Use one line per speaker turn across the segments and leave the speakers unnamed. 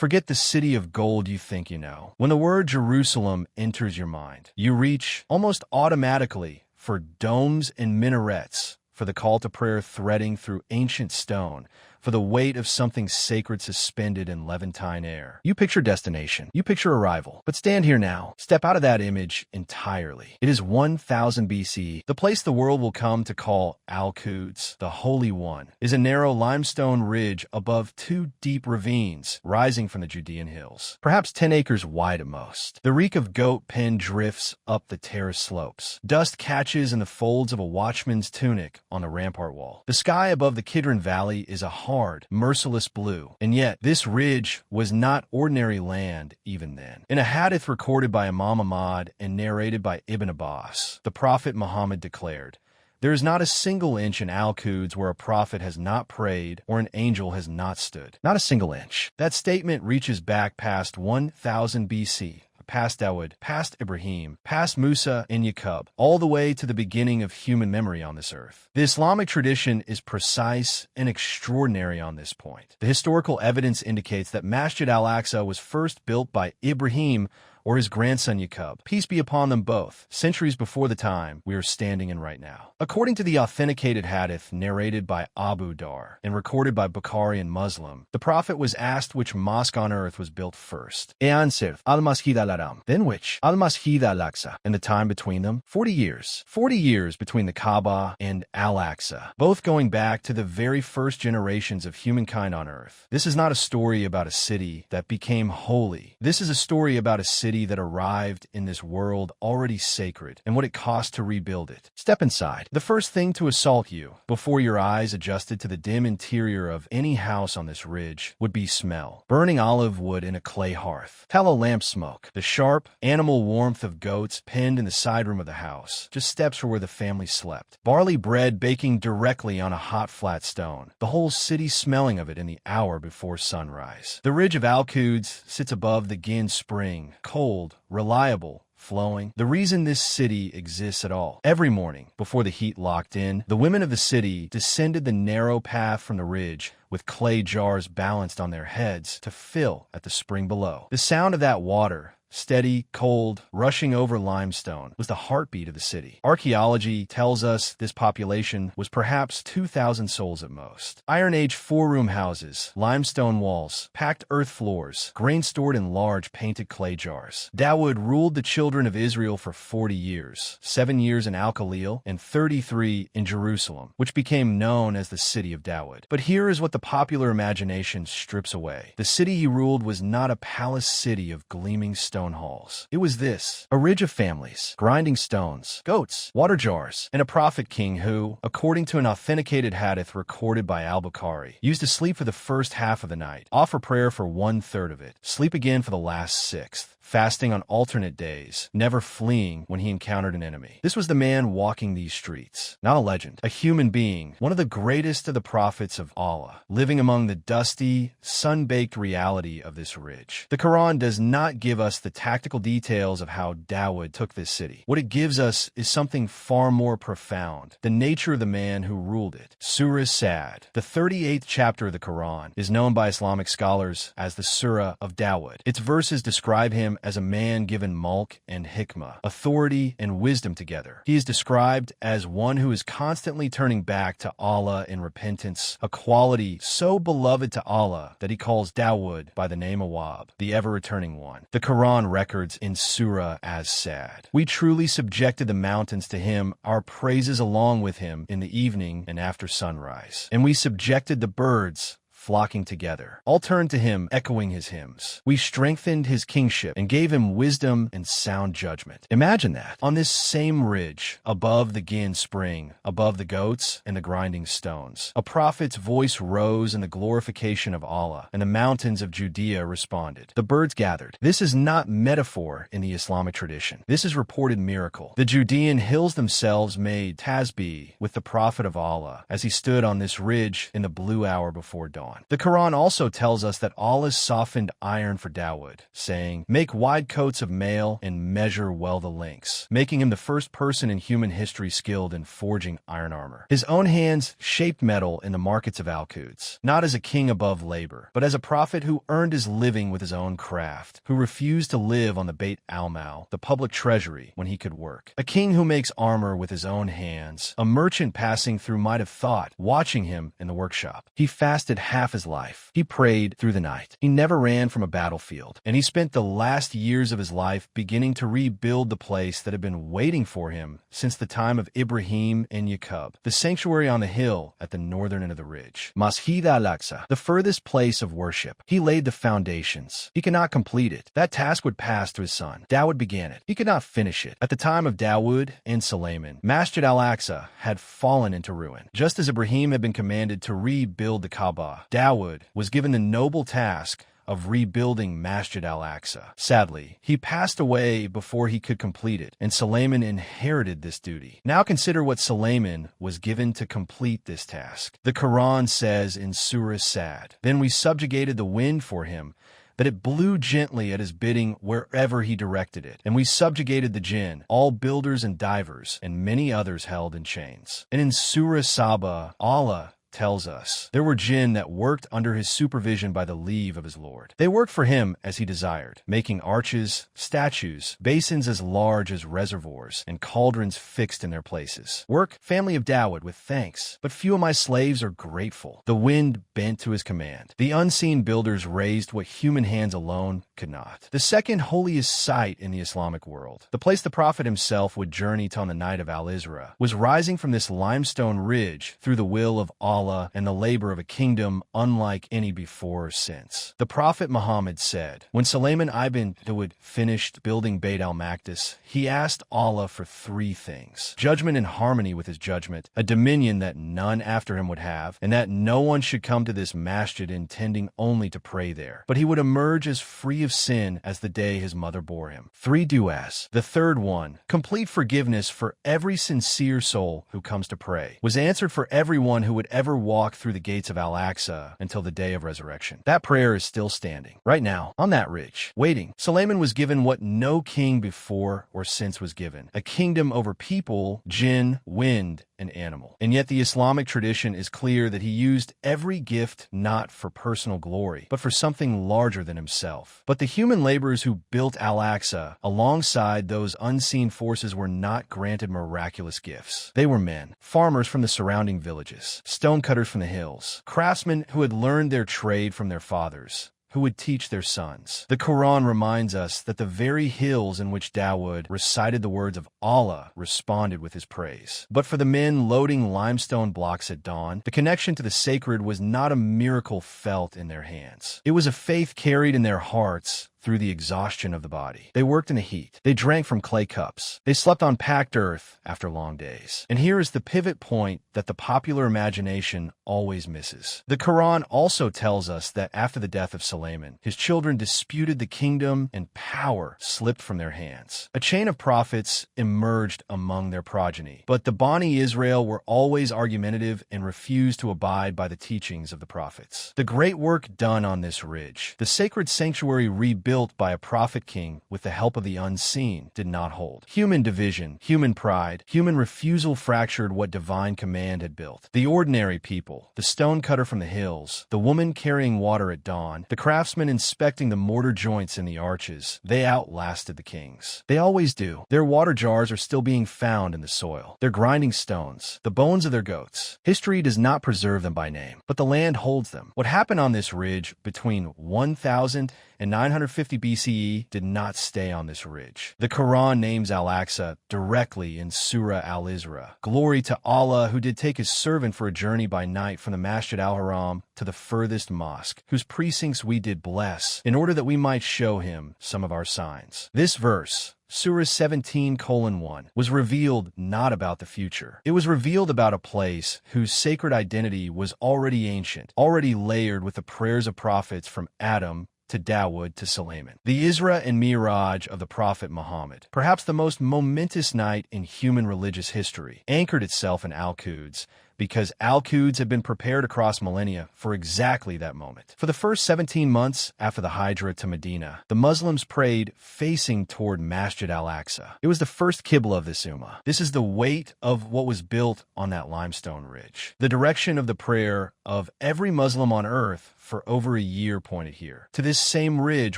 Forget the city of gold you think you know. When the word Jerusalem enters your mind, you reach almost automatically for domes and minarets, for the call to prayer threading through ancient stone, for the weight of something sacred suspended in Levantine air. You picture destination, you picture arrival, but stand here now. Step out of that image entirely. It is 1000 BCE. The place the world will come to call Al-Quds, the Holy One, is a narrow limestone ridge above two deep ravines rising from the Judean hills, perhaps 10 acres wide at most. The reek of goat pen drifts up the terrace slopes. Dust catches in the folds of a watchman's tunic on the rampart wall. The sky above the Kidron Valley is a hard, merciless blue, and yet this ridge was not ordinary land even then. In a hadith recorded by Imam Ahmad and narrated by Ibn Abbas, the Prophet Muhammad declared, "There is not a single inch in Al-Quds where a prophet has not prayed or an angel has not stood." Not a single inch. That statement reaches back past 1000 BC. Past Dawud, past Ibrahim, past Musa and Ya'qub, all the way to the beginning of human memory on this earth. The Islamic tradition is precise and extraordinary on this point. The historical evidence indicates that Masjid Al-Aqsa was first built by Ibrahim or his grandson Ya'qub, peace be upon them both, centuries before the time we are standing in right now. According to the authenticated Hadith narrated by Abu Dar and recorded by Bukhari and Muslim, the Prophet was asked which mosque on earth was built first. He answered, Al-Masjid al-Haram. Then which? Al-Masjid al-Aqsa. And the time between them? 40 years. 40 years between the Kaaba and Al-Aqsa, both going back to the very first generations of humankind on earth. This is not a story about a city that became holy. This is a story about a city that arrived in this world already sacred and what it cost to rebuild it. Step inside. The first thing to assault you, before your eyes adjusted to the dim interior of any house on this ridge, would be smell. Burning olive wood in a clay hearth. Tallow lamp smoke. The sharp, animal warmth of goats penned in the side room of the house, just steps from where the family slept. Barley bread baking directly on a hot flat stone. The whole city smelling of it in the hour before sunrise. The ridge of Al-Quds sits above the Gin spring, cold, reliable, flowing. The reason this city exists at all. Every morning, before the heat locked in, the women of the city descended the narrow path from the ridge with clay jars balanced on their heads to fill at the spring below. The sound of that water, steady, cold, rushing over limestone, was the heartbeat of the city. Archaeology tells us this population was perhaps 2,000 souls at most. Iron Age 4-room houses, limestone walls, packed earth floors, grain stored in large painted clay jars. Dawud ruled the children of Israel for 40 years, 7 years in Al-Khalil and 33 in Jerusalem, which became known as the city of Dawud. But here is what the popular imagination strips away. The city he ruled was not a palace city of gleaming stone halls. It was this, a ridge of families, grinding stones, goats, water jars, and a prophet king who, according to an authenticated hadith recorded by Al-Bukhari, used to sleep for the first half of the night, offer prayer for 1/3 of it, sleep again for the last 1/6, fasting on alternate days, never fleeing when he encountered an enemy. This was the man walking these streets, not a legend, a human being, one of the greatest of the prophets of Allah, living among the dusty, sun-baked reality of this ridge. The Quran does not give us the tactical details of how Dawud took this city. What it gives us is something far more profound, the nature of the man who ruled it. Surah Sad, the 38th chapter of the Quran, is known by Islamic scholars as the Surah of Dawud. Its verses describe him as a man given mulk and hikmah, authority and wisdom together. He is described as one who is constantly turning back to Allah in repentance, a quality so beloved to Allah that he calls Dawud by the name Awwab, the ever-returning one. The Quran records in Surah as Sad. We truly subjected the mountains to him, our praises along with him in the evening and after sunrise. And we subjected the birds, flocking together. All turned to him, echoing his hymns. We strengthened his kingship and gave him wisdom and sound judgment. Imagine that. On this same ridge, above the Gin spring, above the goats and the grinding stones, a prophet's voice rose in the glorification of Allah, and the mountains of Judea responded. The birds gathered. This is not metaphor in the Islamic tradition. This is reported miracle. The Judean hills themselves made tasbih with the prophet of Allah as he stood on this ridge in the blue hour before dawn. Quran. The Quran also tells us that Allah softened iron for Dawud, saying, "Make wide coats of mail and measure well the lengths," making him the first person in human history skilled in forging iron armor. His own hands shaped metal in the markets of Al-Quds, not as a king above labor, but as a prophet who earned his living with his own craft, who refused to live on the Beit al-Mal, the public treasury, when he could work. A king who makes armor with his own hands, a merchant passing through might have thought, watching him in the workshop. He fasted half his life. He prayed through the night. He never ran from a battlefield. And he spent the last years of his life beginning to rebuild the place that had been waiting for him since the time of Ibrahim and Ya'qub, the sanctuary on the hill at the northern end of the ridge. Masjid Al-Aqsa, the furthest place of worship. He laid the foundations. He could not complete it. That task would pass to his son. Dawud began it. He could not finish it. At the time of Dawud and Suleiman, Masjid Al-Aqsa had fallen into ruin. Just as Ibrahim had been commanded to rebuild the Kaaba, Dawud was given the noble task of rebuilding Masjid Al-Aqsa. Sadly, he passed away before he could complete it, and Suleiman inherited this duty. Now consider what Suleiman was given to complete this task. The Quran says in Surah Sad, "Then we subjugated the wind for him, that it blew gently at his bidding wherever he directed it. And we subjugated the jinn, all builders and divers, and many others held in chains." And in Surah Saba, Allah tells us, "There were jinn that worked under his supervision by the leave of his Lord. They worked for him as he desired, making arches, statues, basins as large as reservoirs, and cauldrons fixed in their places. Work, family of Dawud, with thanks. But few of my slaves are grateful." The wind bent to his command. The unseen builders raised what human hands alone could not. The second holiest site in the Islamic world, the place the Prophet himself would journey to on the night of Al-Isra, was rising from this limestone ridge through the will of Allah and the labor of a kingdom unlike any before or since. The Prophet Muhammad said, when Suleiman ibn Dawud finished building Beit al-Maqdis, he asked Allah for three things: judgment in harmony with his judgment, a dominion that none after him would have, and that no one should come to this masjid intending only to pray there, but he would emerge as free of sin as the day his mother bore him. Three du'as. The third one, complete forgiveness for every sincere soul who comes to pray, was answered for everyone who would ever walk through the gates of Al-Aqsa until the day of resurrection. That prayer is still standing right now on that ridge, waiting. Suleiman was given what no king before or since was given: a kingdom over people, jinn, wind, and animal. And yet the Islamic tradition is clear that he used every gift not for personal glory, but for something larger than himself. But the human laborers who built Al-Aqsa alongside those unseen forces were not granted miraculous gifts. They were men, farmers from the surrounding villages, stonecutters from the hills, craftsmen who had learned their trade from their fathers, who would teach their sons. The Quran reminds us that the very hills in which Dawud recited the words of Allah responded with his praise. But for the men loading limestone blocks at dawn, the connection to the sacred was not a miracle felt in their hands. It was a faith carried in their hearts through the exhaustion of the body. They worked in the heat. They drank from clay cups. They slept on packed earth after long days. And here is the pivot point that the popular imagination always misses. The Quran also tells us that after the death of Suleiman, his children disputed the kingdom and power slipped from their hands. A chain of prophets emerged among their progeny, but the Bani Israel were always argumentative and refused to abide by the teachings of the prophets. The great work done on this ridge, the sacred sanctuary rebuilt by a prophet king with the help of the unseen, did not hold. Human division, human pride, human refusal fractured what divine command had built. The ordinary people, the stonecutter from the hills, the woman carrying water at dawn, the craftsman inspecting the mortar joints in the arches, they outlasted the kings. They always do. Their water jars are still being found in the soil. Their grinding stones, the bones of their goats. History does not preserve them by name, but the land holds them. What happened on this ridge between 1000 and 950 BCE did not stay on this ridge. The Quran names Al-Aqsa directly in Surah Al-Isra. Glory to Allah who did take his servant for a journey by night from the Masjid al-Haram to the furthest mosque, whose precincts we did bless, in order that we might show him some of our signs. This verse, Surah 17:1, was revealed not about the future. It was revealed about a place whose sacred identity was already ancient, already layered with the prayers of prophets from Adam to Dawud to Suleiman. The Isra and Miraj of the Prophet Muhammad, perhaps the most momentous night in human religious history, anchored itself in Al-Quds because Al-Quds had been prepared across millennia for exactly that moment. For the first 17 months after the Hijra to Medina, the Muslims prayed facing toward Masjid Al-Aqsa. It was the first Qibla of this ummah. This is the weight of what was built on that limestone ridge. The direction of the prayer of every Muslim on earth for over a year pointed here, to this same ridge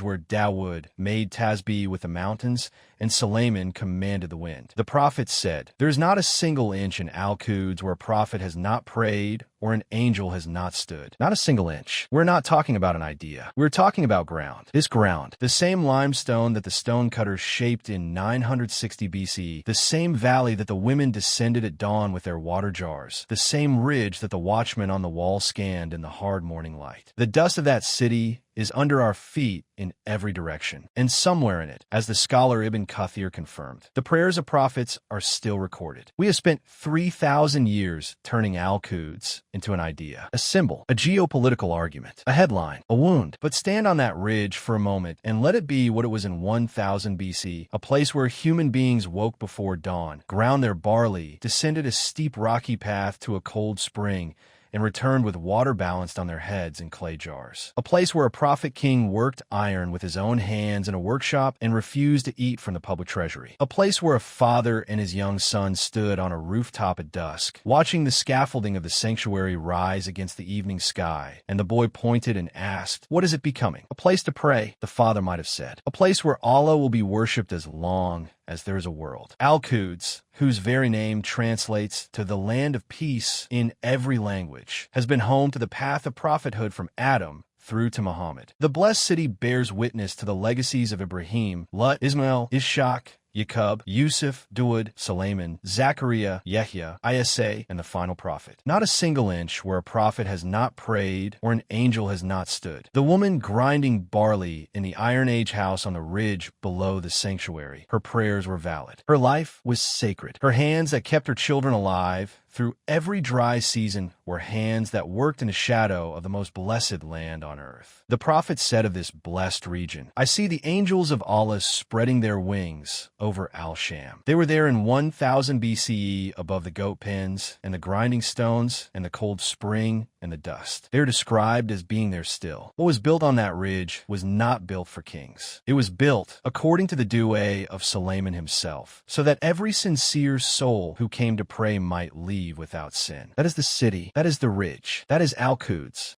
where Dawud made tasbih with the mountains and Suleiman commanded the wind. The prophet said, "There is not a single inch in Al-Quds where a prophet has not prayed or an angel has not stood." Not a single inch. We're not talking about an idea. We're talking about ground. This ground, the same limestone that the stonecutters shaped in 960 BCE, the same valley that the women descended at dawn with their water jars, the same ridge that the watchmen on the wall scanned in the hard morning light. The dust of that city is under our feet in every direction, and somewhere in it, as the scholar Ibn Kathir confirmed, the prayers of prophets are still recorded. We have spent 3,000 years turning Al-Quds into an idea, a symbol, a geopolitical argument, a headline, a wound. But stand on that ridge for a moment and let it be what it was in 1000 BC, a place where human beings woke before dawn, ground their barley, descended a steep rocky path to a cold spring, and returned with water balanced on their heads in clay jars. A place where a prophet king worked iron with his own hands in a workshop and refused to eat from the public treasury. A place where a father and his young son stood on a rooftop at dusk, watching the scaffolding of the sanctuary rise against the evening sky, and the boy pointed and asked, "What is it becoming?" A place to pray, the father might have said. A place where Allah will be worshipped as long as there is a world. Al-Quds, whose very name translates to the land of peace in every language, has been home to the path of prophethood from Adam through to Muhammad. The blessed city bears witness to the legacies of Ibrahim, Lut, Ismail, Ishaq, Ya'qub, Yusuf, Dawud, Suleiman, Zachariah, Yahya, Isa, and the final prophet. Not a single inch where a prophet has not prayed or an angel has not stood. The woman grinding barley in the Iron Age house on the ridge below the sanctuary, her prayers were valid. Her life was sacred. Her hands that kept her children alive through every dry season were hands that worked in the shadow of the most blessed land on earth. The prophet said of this blessed region, "I see the angels of Allah spreading their wings over Al-Sham." They were there in 1000 BCE above the goat pens and the grinding stones and the cold spring and the dust. They are described as being there still. What was built on that ridge was not built for kings. It was built, according to the du'a of Suleiman himself, so that every sincere soul who came to pray might leave without sin. That is the city. That is the ridge. That is Al-Quds.